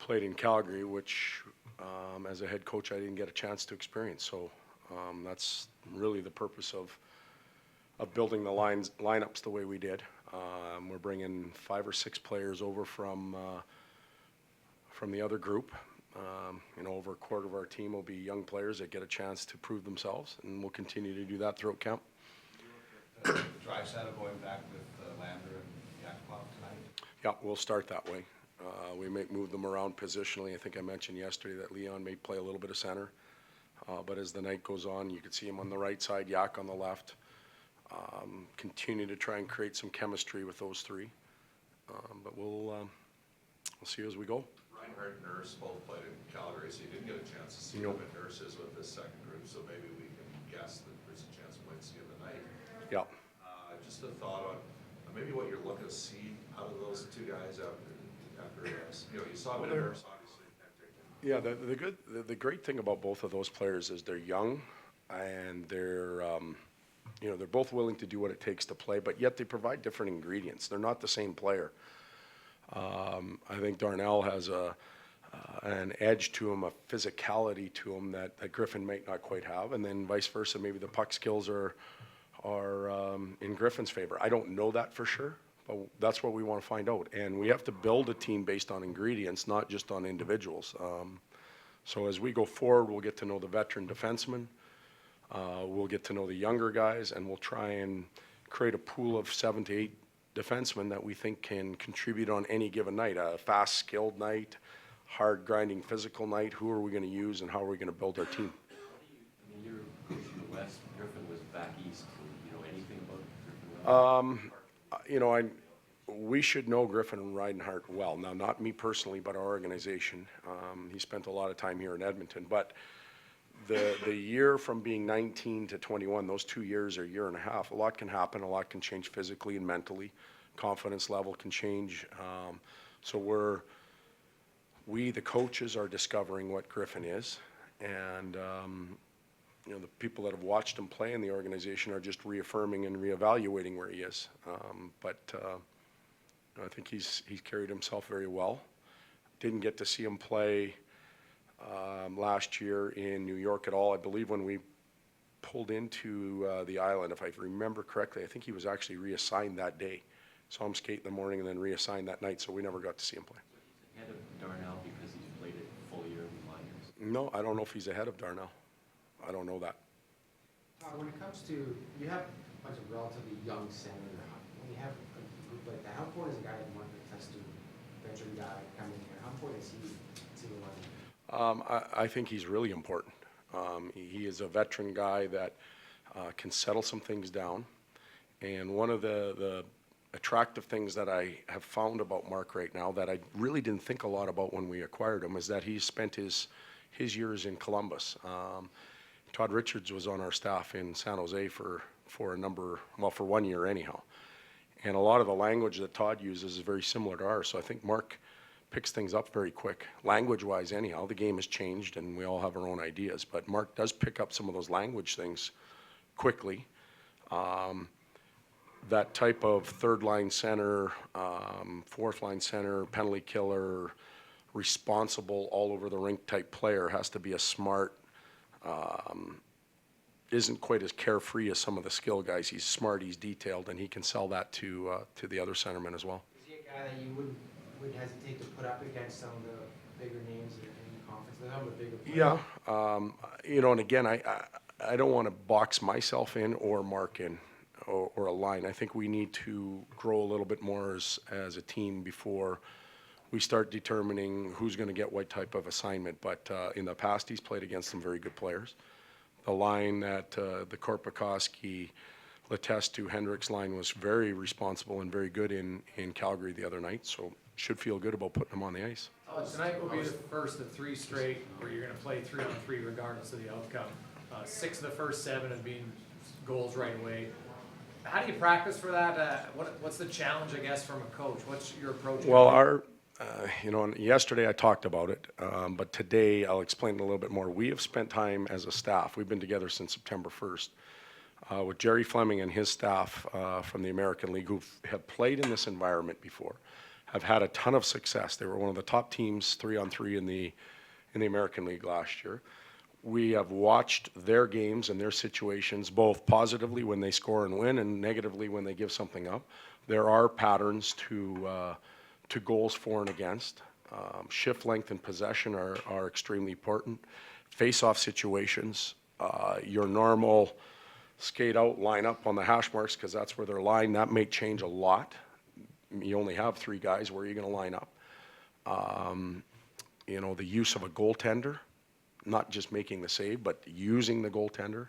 played in Calgary, which as a head coach I didn't get a chance to experience. So that's really the purpose of building the lineups the way we did. We're bringing 5 or 6 players over from the other group. Over a quarter of our team will be young players that get a chance to prove themselves, and we'll continue to do that throughout camp. The drive set of going back with Lander and Yakupov tonight? Yeah, we'll start that way. We may move them around positionally. I think I mentioned yesterday that Leon may play a little bit of center. But as the night goes on, you could see him on the right side, Yak on the left. Continue to try and create some chemistry with those three. But we'll see as we go. Reinhardt and Nurse both played in Calgary, so you didn't get a chance to see them at Nurses with this second group, so maybe we can guess that there's a chance we might see them tonight. Yeah. Just a thought on maybe what you're looking to see out of those two guys after you saw with Nurse, obviously. Yeah, the great thing about both of those players is they're young, and they're they're both willing to do what it takes to play, but yet they provide different ingredients. They're not the same player. I think Darnell has an edge to him, a physicality to him that Griffin might not quite have, and then vice versa. Maybe the puck skills are in Griffin's favor. I don't know that for sure, but that's what we want to find out. And we have to build a team based on ingredients, not just on individuals. So as we go forward, we'll get to know the veteran defensemen. We'll get to know the younger guys, and we'll try and create a pool of 7 to 8 defensemen that we think can contribute on any given night. A fast, skilled night, hard, grinding, physical night. Who are we going to use, and how are we going to build our team? You're coaching the West. Griffin was back east. Do you know anything about Griffin? We should know Griffin Reinhardt well. Now, not me personally, but our organization. He spent a lot of time here in Edmonton, but the year from being 19 to 21, those 2 years or year and a half, a lot can happen, a lot can change physically and mentally. Confidence level can change. So we, the coaches, are discovering what Griffin is, and the people that have watched him play in the organization are just reaffirming and reevaluating where he is. But I think he's carried himself very well. Didn't get to see him play last year in New York at all. I believe when we pulled into the island, if I remember correctly, I think he was actually reassigned that day. Saw him skate in the morning and then reassigned that night, so we never got to see him play. He's ahead of Darnell because he's played it full year in the minors. No, I don't know if he's ahead of Darnell. I don't know that. When it comes to, you have a bunch of relatively young centers. When you have a group like that, how important is a guy like Mark Test to veteran guy coming here? How important is he to the line? I think he's really important. He is a veteran guy that can settle some things down. And one of the attractive things that I have found about Mark right now that I really didn't think a lot about when we acquired him is that he's spent his years in Columbus. Todd Richards was on our staff in San Jose for 1 year anyhow. And a lot of the language that Todd uses is very similar to ours. So I think Mark picks things up very quick. Language-wise anyhow, the game has changed and we all have our own ideas. But Mark does pick up some of those language things quickly. That type of third-line center, fourth-line center, penalty killer, responsible all over the rink type player has to be a smart, isn't quite as carefree as some of the skill guys. He's smart, he's detailed, and he can sell that to the other centermen as well. Is he a guy that you wouldn't hesitate to put up against some of the bigger names in the conference? They have a bigger player. Yeah, and again, I don't want to box myself in or Mark in or a line. I think we need to grow a little bit more as a team before we start determining who's going to get what type of assignment. But in the past, he's played against some very good players. The line that the Korpikoski, Letestu, Hendricks line was very responsible and very good in Calgary the other night, so should feel good about putting him on the ice. Tonight will be the first of 3 straight where you're going to play 3-on-3 regardless of the outcome. 6 of the first 7 have been goals right away. How do you practice for that? What's the challenge, I guess, from a coach? What's your approach? Well, yesterday I talked about it, but today I'll explain it a little bit more. We have spent time as a staff. We've been together since September 1st with Jerry Fleming and his staff from the American League who have played in this environment before, have had a ton of success. They were one of the top teams 3-on-3 in the American League last year. We have watched their games and their situations both positively when they score and win and negatively when they give something up. There are patterns to goals for and against. Shift length and possession are extremely important. Face-off situations, your normal skate out, line up on the hash marks because that's where they're lying. That may change a lot. You only have 3 guys. Where are you going to line up? You know, the use of a goaltender, not just making the save, but using the goaltender.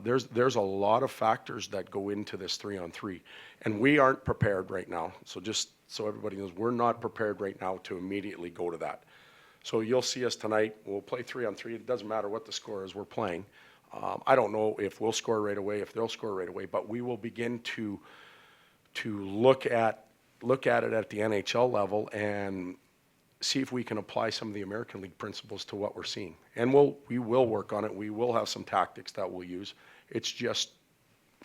There's a lot of factors that go into this 3-on-3, and we aren't prepared right now. So just so everybody knows, we're not prepared right now to immediately go to that. So you'll see us tonight. We'll play 3-on-3. It doesn't matter what the score is. We're playing. I don't know if we'll score right away, if they'll score right away, but we will begin to look at it at the NHL level and see if we can apply some of the American League principles to what we're seeing. And we will work on it. We will have some tactics that we'll use. It's just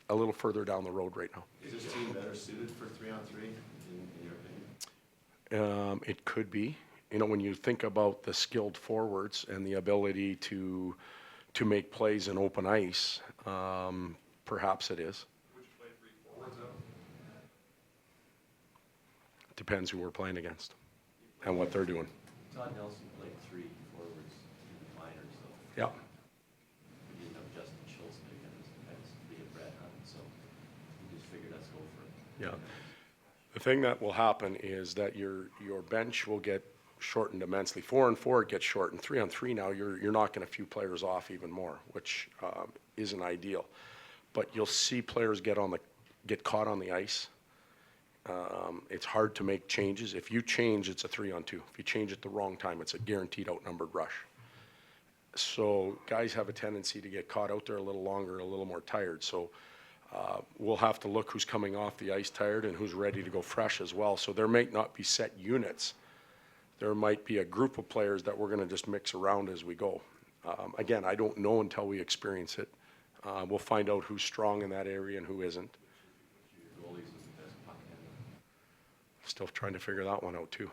a little further down the road right now. Is this team better suited for 3-on-3, in your opinion? It could be. You know, when you think about the skilled forwards and the ability to make plays in open ice, perhaps it is. Would you play 3 forwards out? Depends who we're playing against and what they're doing. Todd Nelson played 3 forwards in the minors, though. Yeah. We didn't have Justin Schultz against Leah Brett Hunt, so we just figured let's go for it. Yeah. The thing that will happen is that your bench will get shortened immensely. 4-on-4 it gets shortened. 3-on-3 now you're knocking a few players off even more, which isn't ideal. But you'll see players get caught on the ice. It's hard to make changes. If you change, it's a 3-on-2. If you change at the wrong time, it's a guaranteed outnumbered rush. So guys have a tendency to get caught out there a little longer, a little more tired. So we'll have to look who's coming off the ice tired and who's ready to go fresh as well. So there may not be set units. There might be a group of players that we're going to just mix around as we go. Again, I don't know until we experience it. We'll find out who's strong in that area and who isn't. Your goalies was the best puck handler. Still trying to figure that one out too.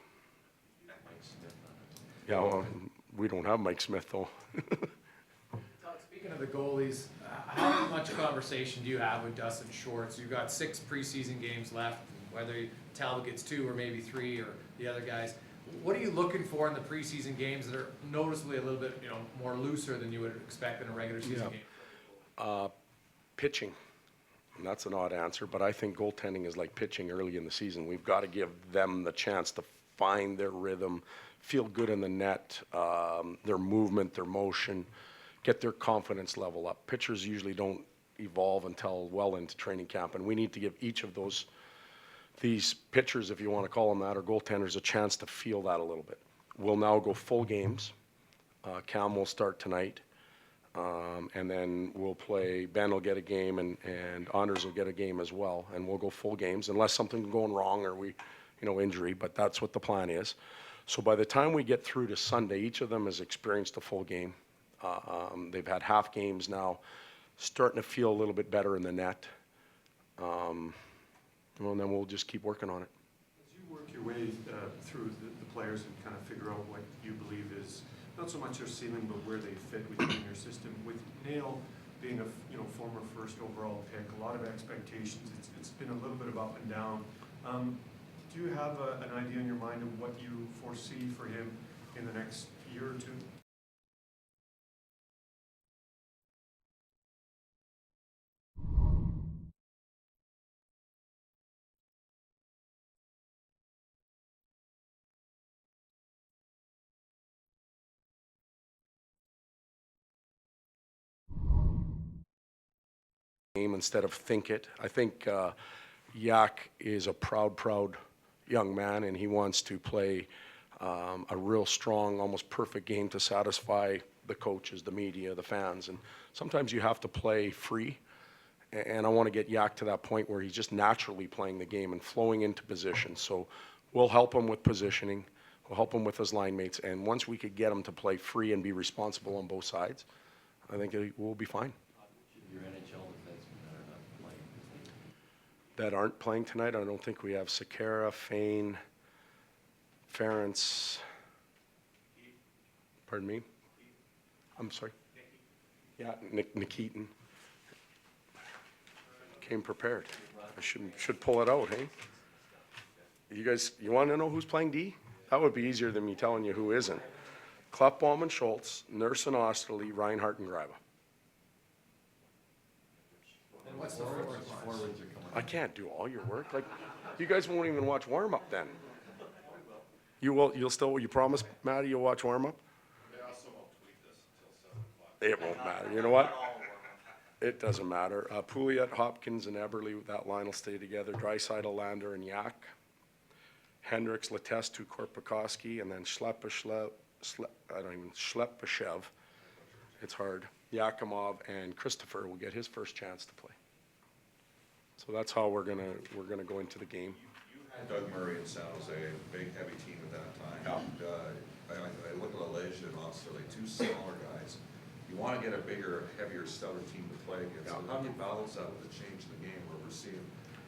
Mike Smith on it. Yeah, well, we don't have Mike Smith though. Todd, speaking of the goalies, how much conversation do you have with Dustin Schwartz? You've got 6 preseason games left, whether Talbot gets 2 or maybe 3 or the other guys. What are you looking for in the preseason games that are noticeably a little bit, more looser than you would expect in a regular season game? Pitching. And that's an odd answer, but I think goaltending is like pitching early in the season. We've got to give them the chance to find their rhythm, feel good in the net, their movement, their motion, get their confidence level up. Pitchers usually don't evolve until well into training camp, and we need to give each of these pitchers, if you want to call them that, or goaltenders, a chance to feel that a little bit. We'll now go full games. Cam will start tonight. And then we'll play, Ben will get a game and Anders will get a game as well. And we'll go full games unless something's going wrong or injury, but that's what the plan is. So by the time we get through to Sunday, each of them has experienced a full game. They've had half games now, starting to feel a little bit better in the net. And then we'll just keep working on it. As you work your way through the players and kind of figure out what you believe is not so much their ceiling, but where they fit within your system. With Nail being a former first overall pick, a lot of expectations. It's been a little bit of up and down. Do you have an idea in your mind of what you foresee for him in the next year or two? Instead of think it. I think Yak is a proud young man, and he wants to play a real strong, almost perfect game to satisfy the coaches, the media, the fans. And sometimes you have to play free. And I want to get Yak to that point where he's just naturally playing the game and flowing into position. So we'll help him with positioning. We'll help him with his line mates. And once we could get him to play free and be responsible on both sides, I think we'll be fine. Your NHL defensemen that are not playing. that aren't playing tonight. I don't think we have Sakara, Fain, Ference. Pardon me? I'm sorry? Yeah, Nikitin. Came prepared. I should pull it out, hey? You guys, you want to know who's playing D? That would be easier than me telling you who isn't. Klefbom and Schultz, Nurse and Osterley, Reinhardt and Greiba. And what's the forward line? Forwards are coming. I can't do all your work. Like, you guys won't even watch warm-up then. You will, you promise, Matty, you'll watch warm-up? They also won't tweet this until 7 o'clock. It won't matter. You know what? It doesn't matter. Pouliot, Hopkins, and Eberle, that line will stay together. Draisaitl, Lander, and Yak. Hendricks, Letestu, Korpikoski, and then Schlepashev. It's hard. Yakimov and Christopher will get his first chance to play. So that's how we're gonna go into the game. You had Doug Murray in San Jose, a big, heavy team at that time. And, I look at Alege and Osterley, two smaller guys. You want to get a bigger, heavier, stouter team to play against. So how do you balance that with the change in the game where we're seeing,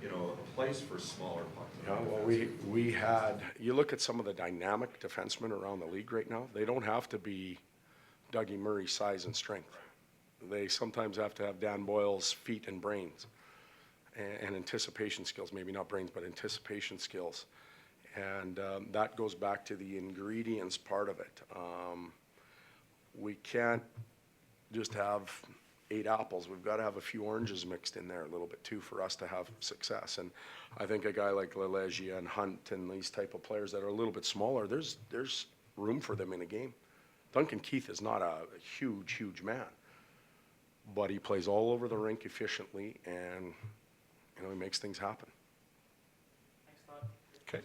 a place for smaller pucks? Yeah, well, we had, you look at some of the dynamic defensemen around the league right now, they don't have to be Dougie Murray's size and strength. They sometimes have to have Dan Boyle's feet and brains and anticipation skills, maybe not brains, but anticipation skills. And that goes back to the ingredients part of it. We can't just have 8 apples. We've got to have a few oranges mixed in there a little bit too for us to have success. And I think a guy like Lelegia and Hunt and these type of players that are a little bit smaller, there's room for them in a game. Duncan Keith is not a huge man, but he plays all over the rink efficiently, and he makes things happen. Thanks, Todd. Okay.